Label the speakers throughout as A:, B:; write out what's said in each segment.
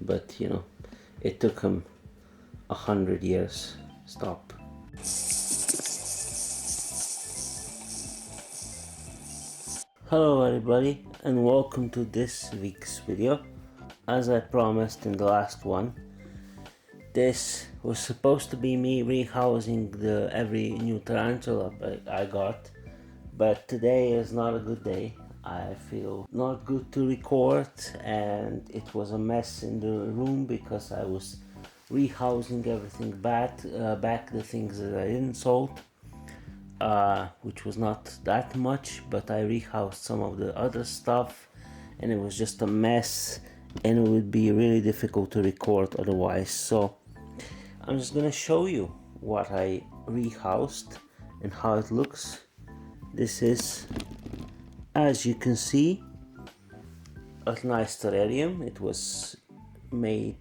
A: but you know, it took him 100 years. Stop. Hello everybody and welcome to this week's video. As I promised in the last one, this was supposed to be me rehousing every new tarantula I got, but today is not a good day. I feel not good to record, and it was a mess in the room because I was rehousing everything back the things that I didn't sold, which was not that much, but I rehoused some of the other stuff and it was just a mess, and it would be really difficult to record otherwise. So I'm just gonna show you what I rehoused and how it looks. This is, as you can see, a nice terrarium. It was made,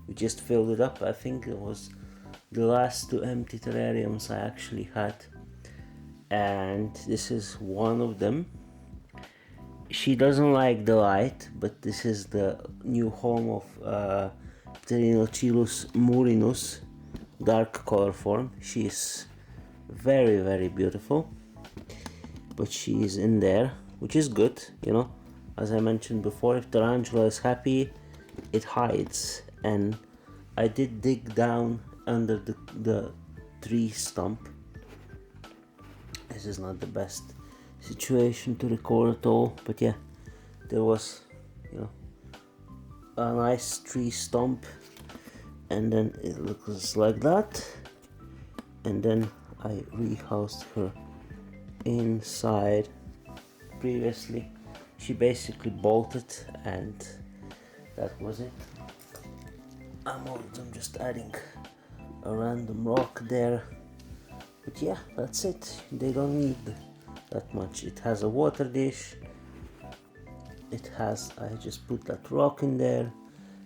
A: we just filled it up. I think it was the last two empty terrariums I actually had, and this is one of them. She doesn't like the light, but this is the new home of Tarantulas murinus, dark color form. She is very beautiful, but she is in there, which is good, you know. As I mentioned before, if tarantula is happy, it hides, and I did dig down under the tree stump. This is not the best situation to record at all, but yeah, there was, you know, a nice tree stump, and then it looks like that, and then I rehoused her inside. Previously she basically bolted, and that was it. I'm just adding a random rock there, but yeah, that's it. They don't need that much. It has a water dish, it has, I just put that rock in there.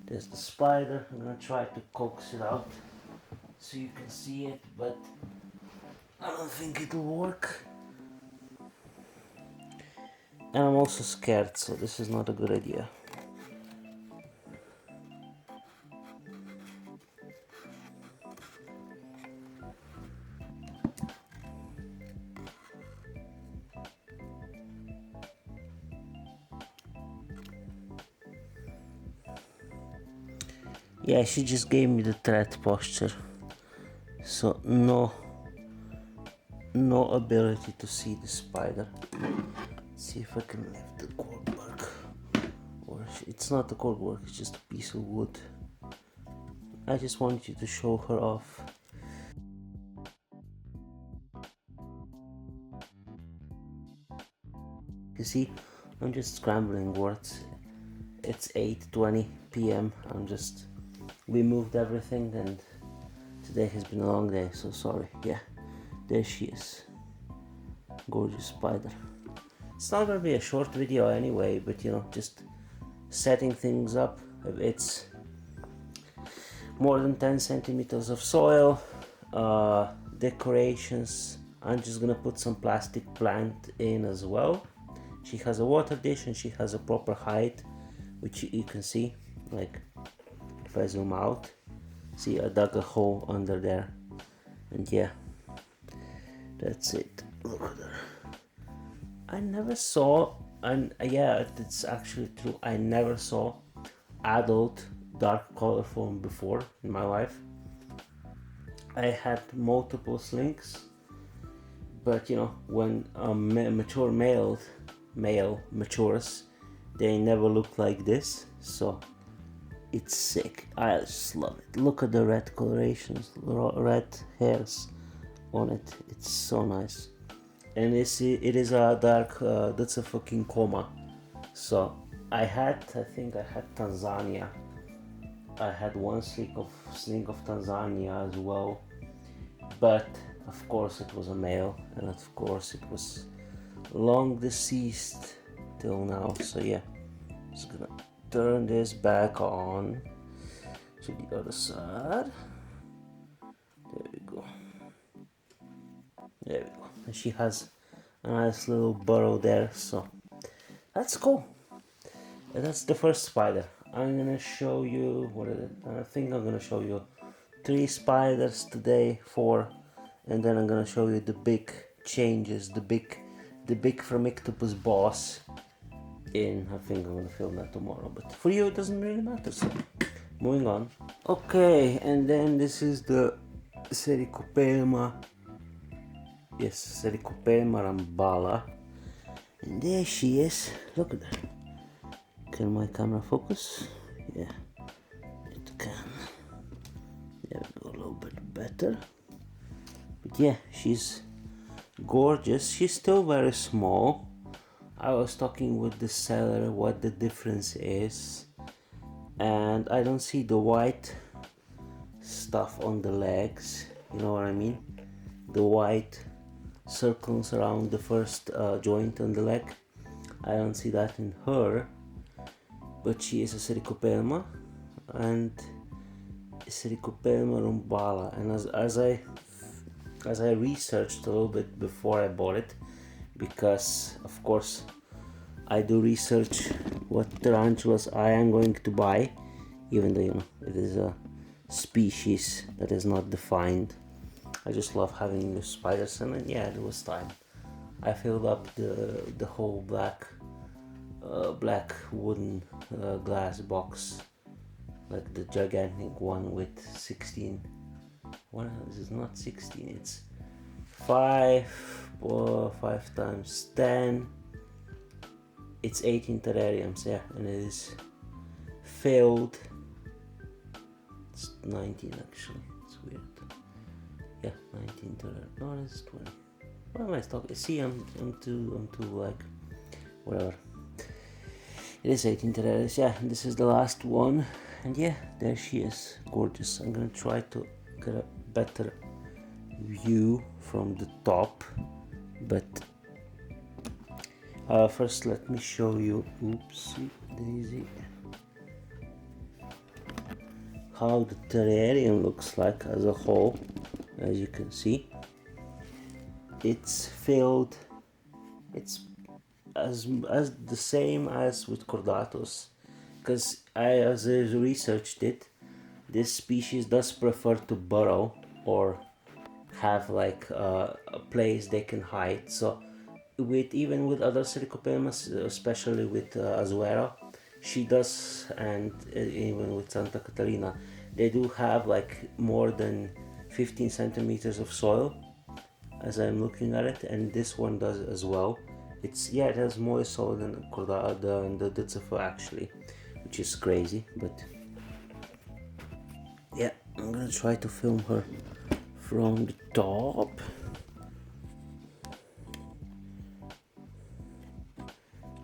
A: There's the spider. I'm gonna try to coax it out so you can see it, but I don't think it'll work. And I'm also scared, so this is not a good idea. Yeah, she just gave me the threat posture, so no ability to see the spider. Let's see if I can lift the corkwork, or it's not the corkwork, it's just a piece of wood. I just want you to show her off. You see, I'm just scrambling words. It's 8:20 p.m. We moved everything, and today has been a long day, so sorry. Yeah, there she is. Gorgeous spider. It's not gonna be a short video anyway, but you know, just setting things up. It's more than 10 centimeters of soil, decorations. I'm just gonna put some plastic plant in as well. She has a water dish and she has a proper height, which you can see. Like if I zoom out, see I dug a hole under there, and yeah, that's it. Look at her. I never saw, and yeah, it's actually true, I never saw adult dark color form before in my life. I had multiple slinks, but you know, when a mature male matures, they never look like this, so it's sick. I just love it. Look at the red colorations, red hairs on it. It's so nice. And it is a dark, that's a fucking coma. So I think I had Tanzania. I had one slink of Tanzania as well, but of course it was a male, and of course it was long deceased till now. So yeah, just gonna turn this back on to the other side. There we go. There we go. And she has a nice little burrow there, so that's cool. And that's the first spider. I'm gonna show you, what is it? I think I'm gonna show you 3 spiders today, 4, and then I'm gonna show you the big changes, the big Phramictopus boss in, I think I'm gonna film that tomorrow, but for you it doesn't really matter, so moving on. Okay, and then this is the Siropelma, yes, Siropelma rumbala, and there she is, look at that. Can my camera focus? Yeah, it can. There we go, a little bit better. But yeah, she's gorgeous. She's still very small. I was talking with the seller what the difference is, and I don't see the white stuff on the legs, you know what I mean? The white circles around the first joint on the leg. I don't see that in her, but she is a Siropelma and Siropelma rumbala, and as I researched a little bit before I bought it, because of course I do research what tarantulas I am going to buy, even though, you know, it is a species that is not defined. I just love having new spiders, and yeah, it was time. I filled up the whole black wooden glass box, like the gigantic one with 16. Well, this is not 16, it's 5 times 10. It's 18 terrariums, yeah, and it is filled. It's 19 actually, it's weird. Yeah, 19 terrariums. No, it's 20. What am I talking? See, I'm too like, whatever. It is 18 terrariums, yeah, and this is the last one. And yeah, there she is, gorgeous. I'm gonna try to get a better view from the top, but first let me show you, oopsie daisy, how the terrarium looks like as a whole. As you can see, it's filled, it's as the same as with Chordatus, because as I researched it, this species does prefer to burrow or have like a place they can hide. So even with other Siropelmas, especially with Azuera, she does, and even with Santa Catarina, they do have like more than 15 centimeters of soil, as I'm looking at it, and this one does as well. It's, yeah, it has more soil than the Ditzifer actually, which is crazy, but yeah, I'm gonna try to film her from the top.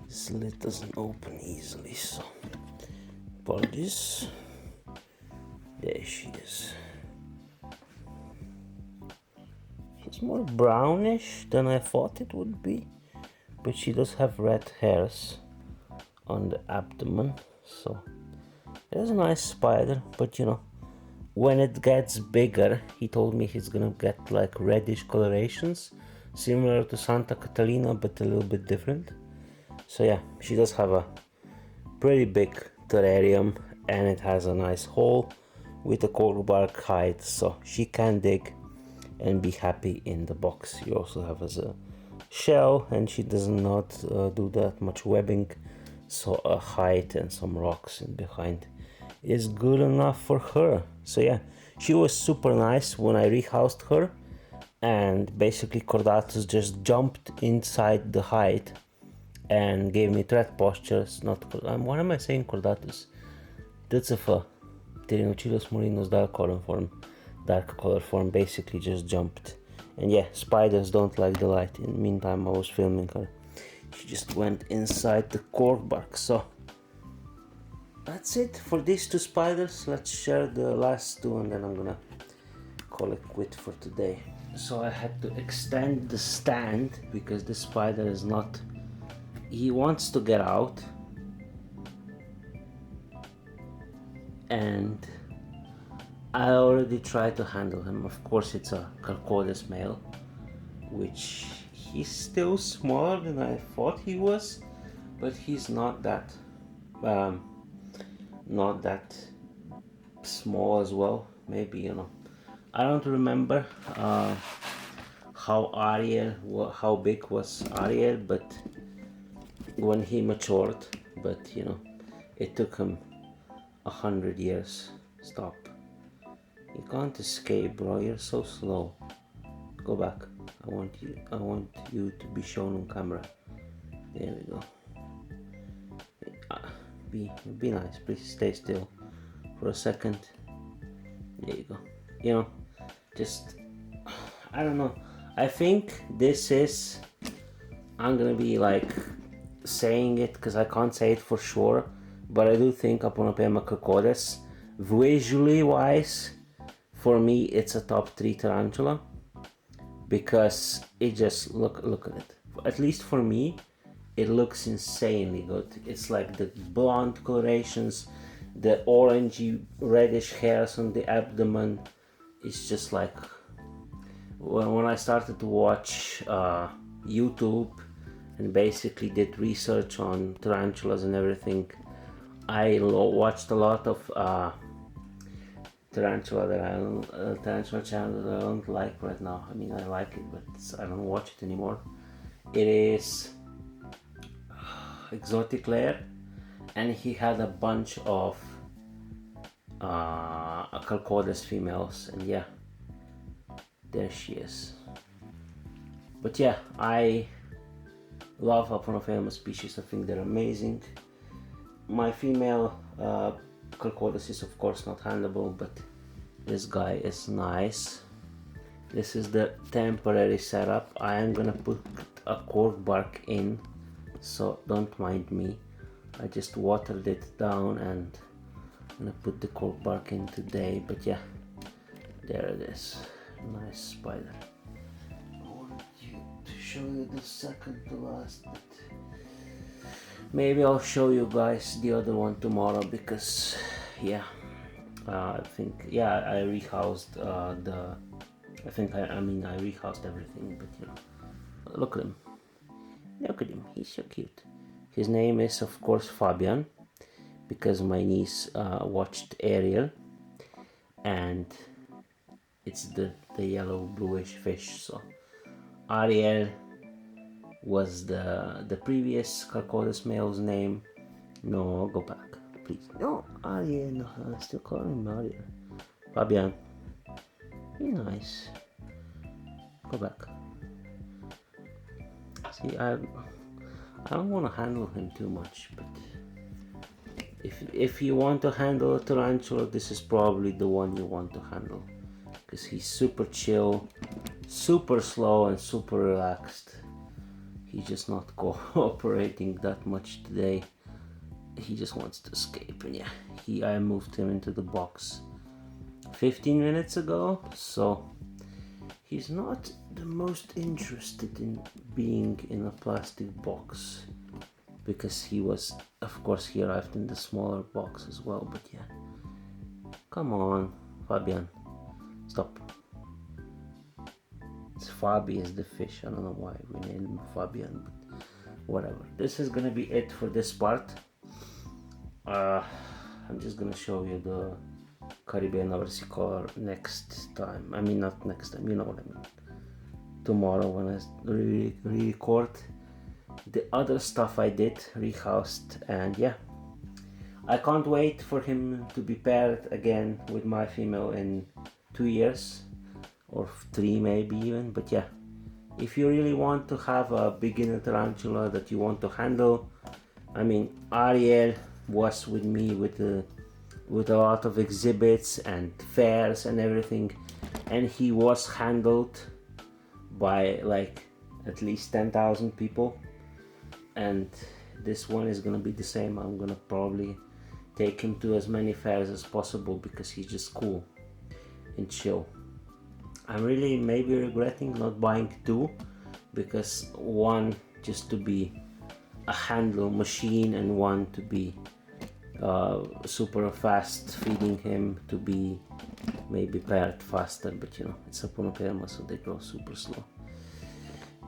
A: This lid doesn't open easily, so apologies. There she is. She's more brownish than I thought it would be, but she does have red hairs on the abdomen, so it is a nice spider. But you know, when it gets bigger, he told me he's gonna get like reddish colorations, similar to Santa Catalina but a little bit different. So yeah, she does have a pretty big terrarium, and it has a nice hole with a cork bark hide, so she can dig and be happy in the box. You also have as a shell, and she does not do that much webbing, so a height and some rocks in behind is good enough for her. So yeah, she was super nice when I rehoused her, and basically Chordatus just jumped inside the hide and gave me threat postures. Not what am I saying? Chordatus, Ditzifer, Tarantulas Morinos dark color form basically just jumped. And yeah, spiders don't like the light. In the meantime, I was filming her. She just went inside the cork bark. So that's it for these 2 spiders. Let's share the last 2, and then I'm gonna call it quit for today. So I had to extend the stand because the spider is not, he wants to get out, and I already tried to handle him. Of course, it's a Carcodus male, which he's still smaller than I thought he was, but he's not that not that small as well. Maybe, you know, I don't remember how big was Ariel, but when he matured, but you know, it took him 100 years. Stop. You can't escape, bro. You're so slow. Go back. I want you to be shown on camera. There we go. Be nice. Please stay still for a second. There you go. You know, just, I don't know. I think this is, I'm gonna be like saying it because I can't say it for sure, but I do think Aonopakus, visually wise, for me it's a top 3 tarantula, because it just look at it. At least for me, it looks insanely good. It's like the blonde colorations, the orangey reddish hairs on the abdomen. It's just like, when I started to watch YouTube and basically did research on tarantulas and everything, I watched a lot of tarantula channel that I don't like right now. I mean, I like it, but I don't watch it anymore. It is Exotic Lair, and he had a bunch of Calcodes females, and yeah, there she is. But yeah, I love Aonopakus species. I think they're amazing. My female Calcodes is of course not handleable, but this guy is nice. This is the temporary setup. I am gonna put a cork bark in, so don't mind me. I just watered it down and I'm gonna put the cork bark in today. But yeah, there it is. Nice spider. I wanted to show you the second to last, but maybe I'll show you guys the other one tomorrow, because yeah, I think, yeah, I rehoused I rehoused everything, but you know, look at him. Look at him, he's so cute. His name is of course Fabian, because my niece watched Ariel, and it's the yellow bluish fish. So Ariel was the previous Calcodes male's name. No, go back, please. No, Ariel, no, I still call him Ariel. Fabian, be nice. Go back. See, I don't want to handle him too much, but if you want to handle a tarantula, this is probably the one you want to handle, because he's super chill, super slow, and super relaxed. He's just not cooperating that much today. He just wants to escape, and yeah, I moved him into the box 15 minutes ago, so he's not the most interested in being in a plastic box, because he was, of course, he arrived in the smaller box as well. But yeah, come on, Fabian, stop. It's Fabi is the fish. I don't know why we named him Fabian, but whatever. This is gonna be it for this part. I'm just gonna show you the Caribbean versicolor next time. I mean, not next time, you know what I mean. Tomorrow when I record the other stuff I did, rehoused, and yeah. I can't wait for him to be paired again with my female in 2 years, or 3 maybe even. But yeah, if you really want to have a beginner tarantula that you want to handle, I mean, Ariel was with me with a lot of exhibits and fairs and everything, and he was handled by like at least 10,000 people, and this one is gonna be the same. I'm gonna probably take him to as many fairs as possible, because he's just cool and chill. I'm really maybe regretting not buying 2, because one just to be a handle machine, and one to be super fast feeding him, to be maybe paired faster. But you know, it's a Aonopakus, so they grow super slow.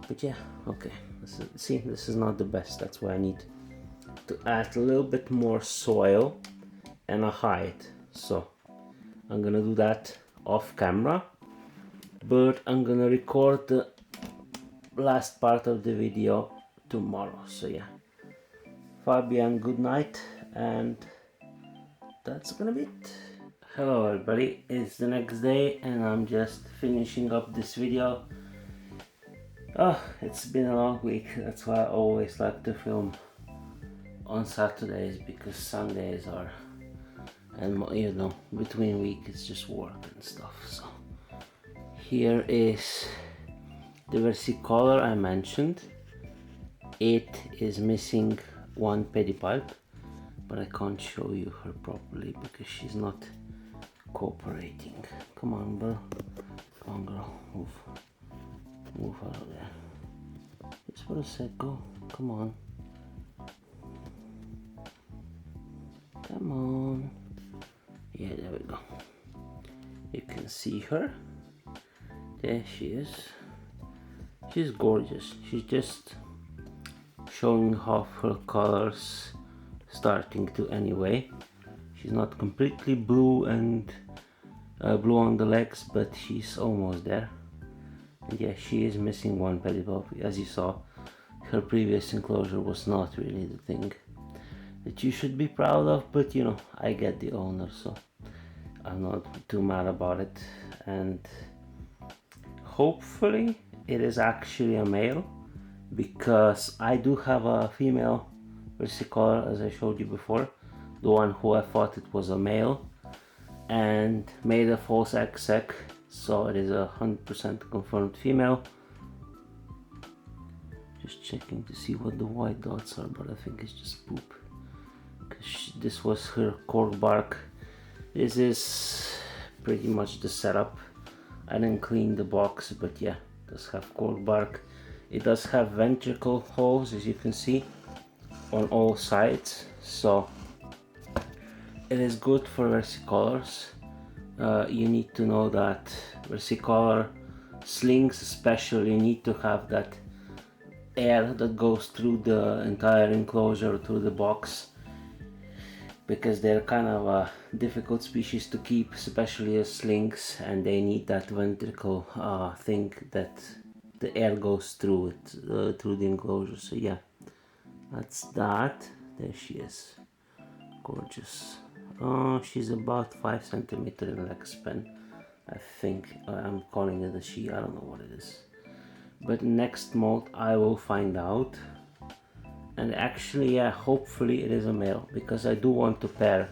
A: But yeah, okay, this is not the best. That's why I need to add a little bit more soil and a height. So I'm gonna do that off camera, but I'm gonna record the last part of the video tomorrow. So yeah, Fabian, good night, and that's gonna be it. Hello everybody, it's the next day and I'm just finishing up this video. Oh, it's been a long week. That's why I always like to film on Saturdays, because Sundays are, and you know, between week it's just work and stuff. So here is the versicolor I mentioned. It is missing one pedipalp, but I can't show you her properly because she's not cooperating. Come on, bro. Come on, girl. Move out of there. Just for a sec, go. Come on. Come on. Yeah, there we go. You can see her. There she is. She's gorgeous. She's just showing off her colors, starting to anyway. She's not completely blue and blue on the legs, but she's almost there. And yeah, she is missing one pedipalp. As you saw, her previous enclosure was not really the thing that you should be proud of, but you know, I get the owner, so I'm not too mad about it. And hopefully it is actually a male, because I do have a female versicolor, as I showed you before, the one who I thought it was a male and made a false egg, so it is 100% confirmed female. Just checking to see what the white dots are, but I think it's just poop, because this was her cork bark. This is pretty much the setup. I didn't clean the box, but yeah, it does have cork bark. It does have ventricle holes, as you can see, on all sides, so it is good for versicolors. You need to know that versicolor slings especially need to have that air that goes through the entire enclosure, through the box, because they're kind of a difficult species to keep, especially as slings, and they need that ventricle thing that the air goes through it, through the enclosure. So yeah, that's that. There she is, gorgeous. She's about 5 centimeters in leg span, I think. I'm calling it a she, I don't know what it is, but next molt I will find out. And actually, yeah, hopefully it is a male, because I do want to pair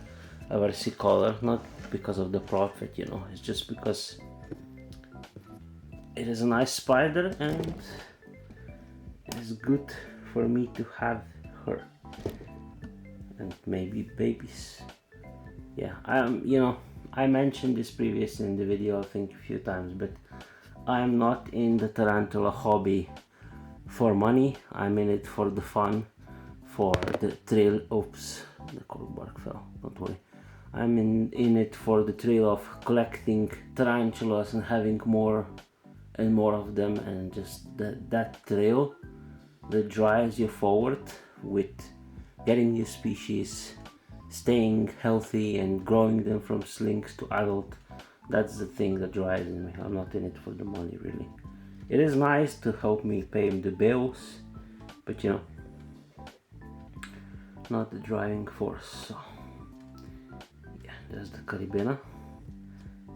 A: a versicolor, not because of the profit, you know, it's just because it is a nice spider and it is good for me to have her and maybe babies. Yeah, you know, I mentioned this previously in the video, I think a few times, but I'm not in the tarantula hobby for money. I'm in it for the fun, for the thrill. Oops, the cork bark fell, don't worry. I'm in it for the thrill of collecting tarantulas and having more and more of them, and just that thrill that drives you forward with getting new species, staying healthy and growing them from slings to adult. That's the thing that drives me. I'm not in it for the money, really. It is nice to help me pay the bills, but you know, not the driving force. So yeah, there's the caribena.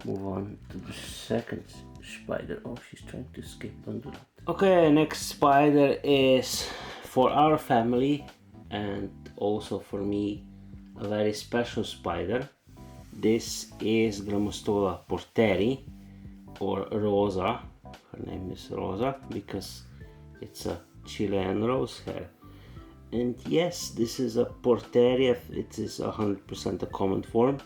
A: Move on to the second spider. Oh, she's trying to escape, don't do that. Okay, next spider is for our family and also for me a very special spider. This is Grammostola porterii, or Rosa. Her name is Rosa because it's a Chilean rose hair. And yes, this is a porterii. It is 100% a common form.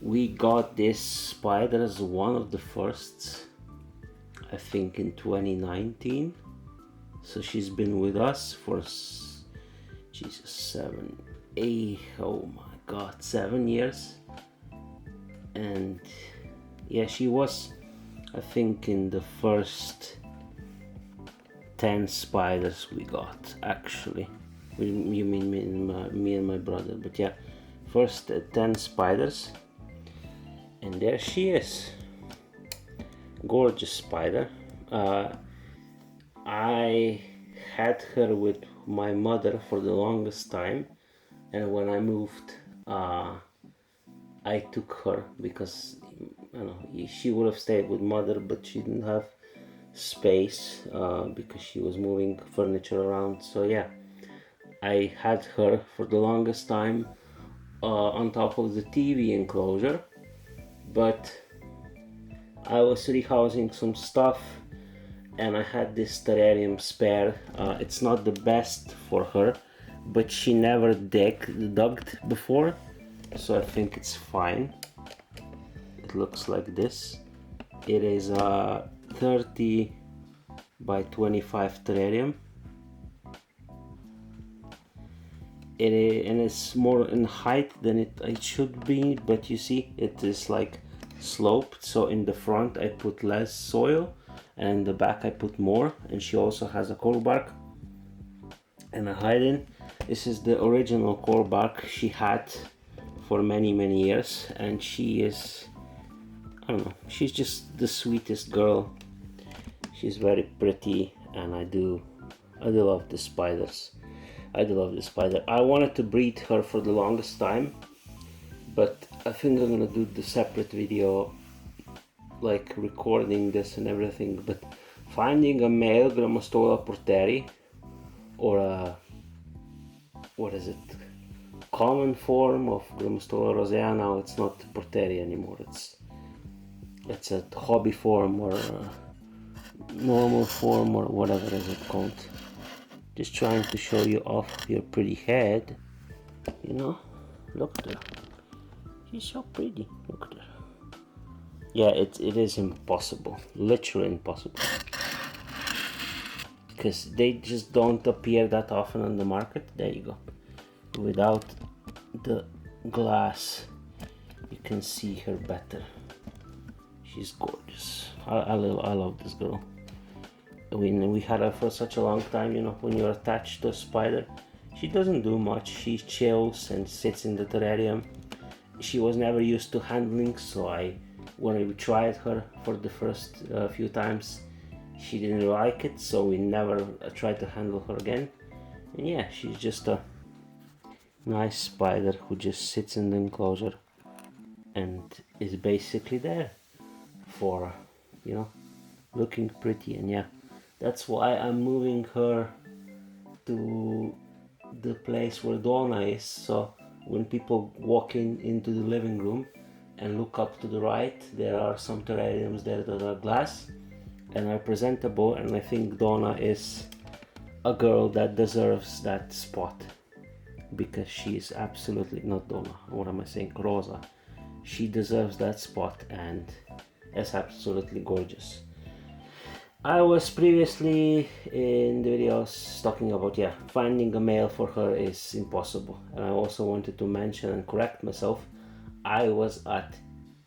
A: We got this spider as one of the firsts, I think in 2019. So she's been with us for, Jesus, 7, 8, oh my god, 7 years. And yeah, she was, I think, in the first 10 spiders we got, actually. You mean me and my brother, but yeah, first 10 spiders, and there she is. Gorgeous spider. I had her with my mother for the longest time, and when I moved, I took her because she would have stayed with mother, but she didn't have space because she was moving furniture around. So yeah, I had her for the longest time on top of the TV enclosure, but I was rehousing some stuff and I had this terrarium spare. It's not the best for her, but she never dug before, so I think it's fine. It looks like this. It is a 30 by 25 terrarium. And it's more in height than it should be, but you see it is like sloped, so in the front I put less soil and in the back I put more, and she also has a coral bark and a hiding. This is the original coral bark she had for many years, and she is, I don't know, she's just the sweetest girl. She's very pretty, and I do love the spiders. I do love this spider. I wanted to breed her for the longest time, but I think I'm gonna do the separate video, like recording this and everything. But finding a male Grammostola porterii, or a, what is it, common form of Grammostola rosea. Now it's not porterii anymore. It's a hobby form or a normal form or whatever is it called. Just trying to show you off your pretty head, you know. Look at her, she's so pretty. Look at her. Yeah, it is impossible, literally impossible, because they just don't appear that often on the market. There you go. Without the glass you can see her better. She's gorgeous. I love this girl. We had her for such a long time. You know, when you're attached to a spider, she doesn't do much. She chills and sits in the terrarium. She was never used to handling, so when we tried her for the first few times, she didn't like it, so we never tried to handle her again. And yeah, she's just a nice spider who just sits in the enclosure and is basically there for, you know, looking pretty. And yeah, that's why I'm moving her to the place where Donna is, so when people walk into the living room and look up to the right, there are some terrariums there that are glass and are presentable, and I think Donna is a girl that deserves that spot, because she is absolutely, not Donna, what am I saying, Rosa. She deserves that spot and is absolutely gorgeous. I was previously in the videos talking about, yeah, finding a male for her is impossible. And I also wanted to mention and correct myself. I was at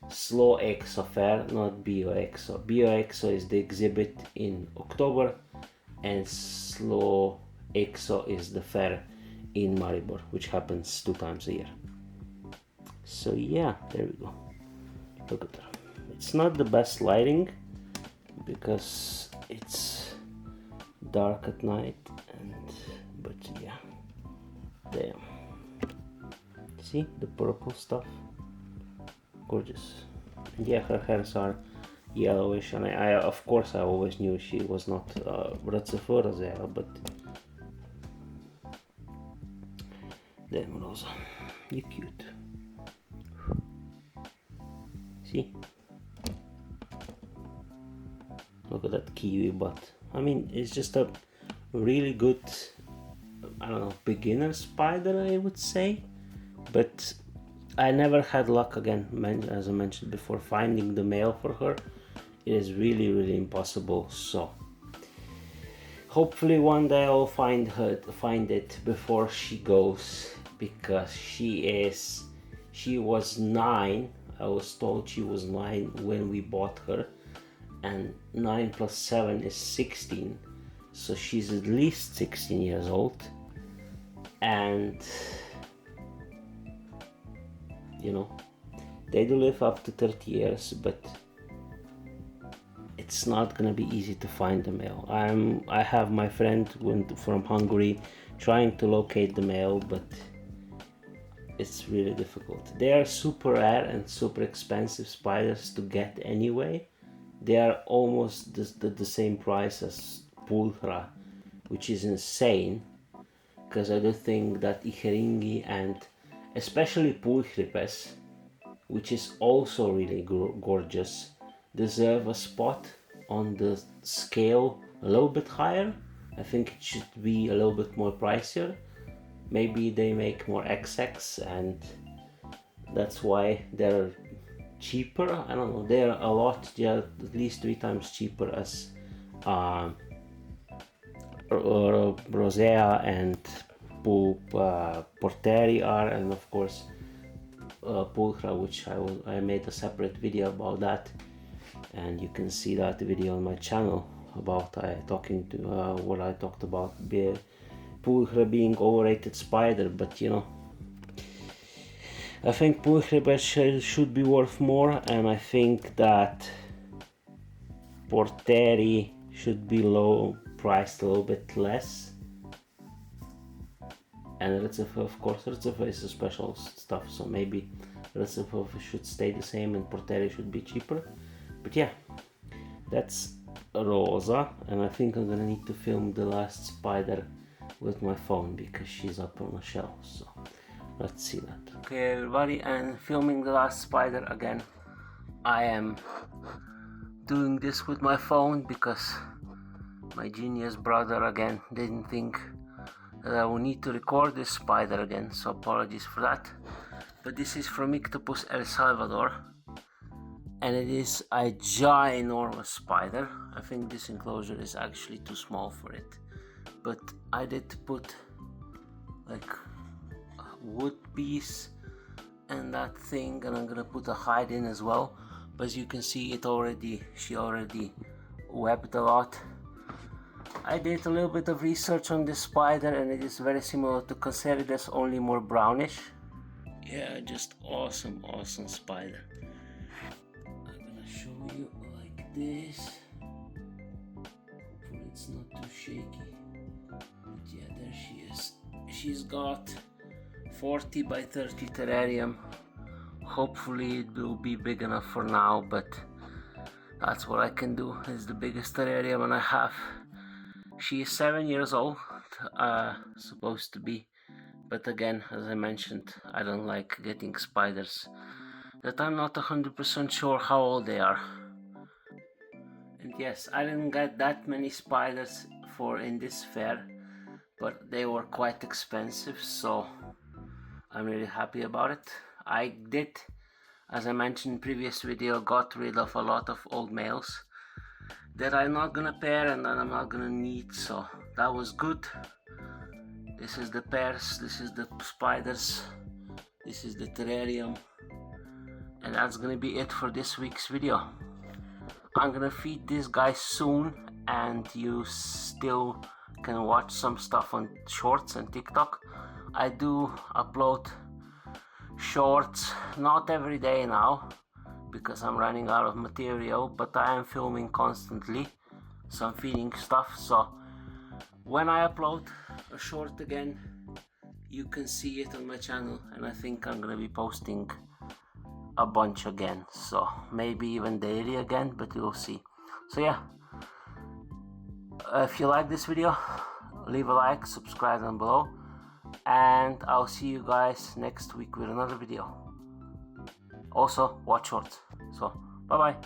A: Slow Exo Fair, not BioExo. BioExo is the exhibit in October, and Slow Exo is the fair in Maribor, which happens 2 times a year. So yeah, there we go. Look at her. It's not the best lighting because it's dark at night, but yeah, damn. See the purple stuff, gorgeous. And yeah, her hairs are yellowish, and I of course I always knew she was not rosea, but damn, Rosa, you cute. See, look at that kiwi butt. I mean, it's just a really good, I don't know, beginner spider, I would say. But I never had luck again, as I mentioned before, finding the male for her. It is really impossible. So hopefully one day I'll find it before she goes, because she was 9. I was told she was 9 when we bought her, and 9 plus 7 is 16, so she's at least 16 years old. And you know, they do live up to 30 years, but it's not gonna be easy to find the male. I have my friend from Hungary trying to locate the male, but it's really difficult. They are super rare and super expensive spiders to get anyway. They are almost the same price as pulchra, which is insane, because I do think that Iheringi and especially pulchripes, which is also really gorgeous, deserve a spot on the scale a little bit higher. I think it should be a little bit more pricier. Maybe they make more XX and that's why they're cheaper. I don't know, they're a lot, they're at least 3 times cheaper as Rosea and porterii are, and of course pulchra, which I made a separate video about that, and you can see that video on my channel about what I talked about pulchra being overrated spider. But you know, I think pulchra should be worth more, and I think that porterii should be low priced a little bit less. And Recife, of course, Recife is a special stuff, so maybe Recife should stay the same and porterii should be cheaper. But yeah, that's Rosa, and I think I'm gonna need to film the last spider with my phone because she's up on a shelf, so let's see that. Okay everybody, and filming the last spider again. I am doing this with my phone because my genius brother again didn't think that I will need to record this spider again, so apologies for that. But this is from Ictopus El Salvador, and it is a ginormous spider. I think this enclosure is actually too small for it, but I did put like a wood piece and that thing, and I'm gonna put a hide in as well. But as you can see, she already webbed a lot. I did a little bit of research on this spider, and it is very similar to Cancerides, only more brownish. Yeah, just awesome spider. I'm gonna show you like this. Hopefully it's not too shaky. But yeah, there she is. She's got 40 by 30 terrarium. Hopefully it will be big enough for now, but that's what I can do. It's the biggest terrarium and I have. She is 7 years old, supposed to be, but again, as I mentioned, I don't like getting spiders that I'm not 100% sure how old they are. And yes, I didn't get that many spiders in this fair, but they were quite expensive, so I'm really happy about it. I did, as I mentioned in previous video, got rid of a lot of old males that I'm not gonna pair and that I'm not gonna need, so that was good. This is the pairs, this is the spiders, this is the terrarium, and that's gonna be it for this week's video. I'm gonna feed these guys soon, and you still can watch some stuff on shorts and TikTok. I do upload shorts, not every day now, because I'm running out of material, but I am filming constantly, so I'm feeding stuff, so when I upload a short again, you can see it on my channel, and I think I'm gonna be posting a bunch again, so maybe even daily again, but we'll see. So yeah, if you like this video, leave a like, subscribe down below, and I'll see you guys next week with another video. Also, watch shorts. So, bye bye.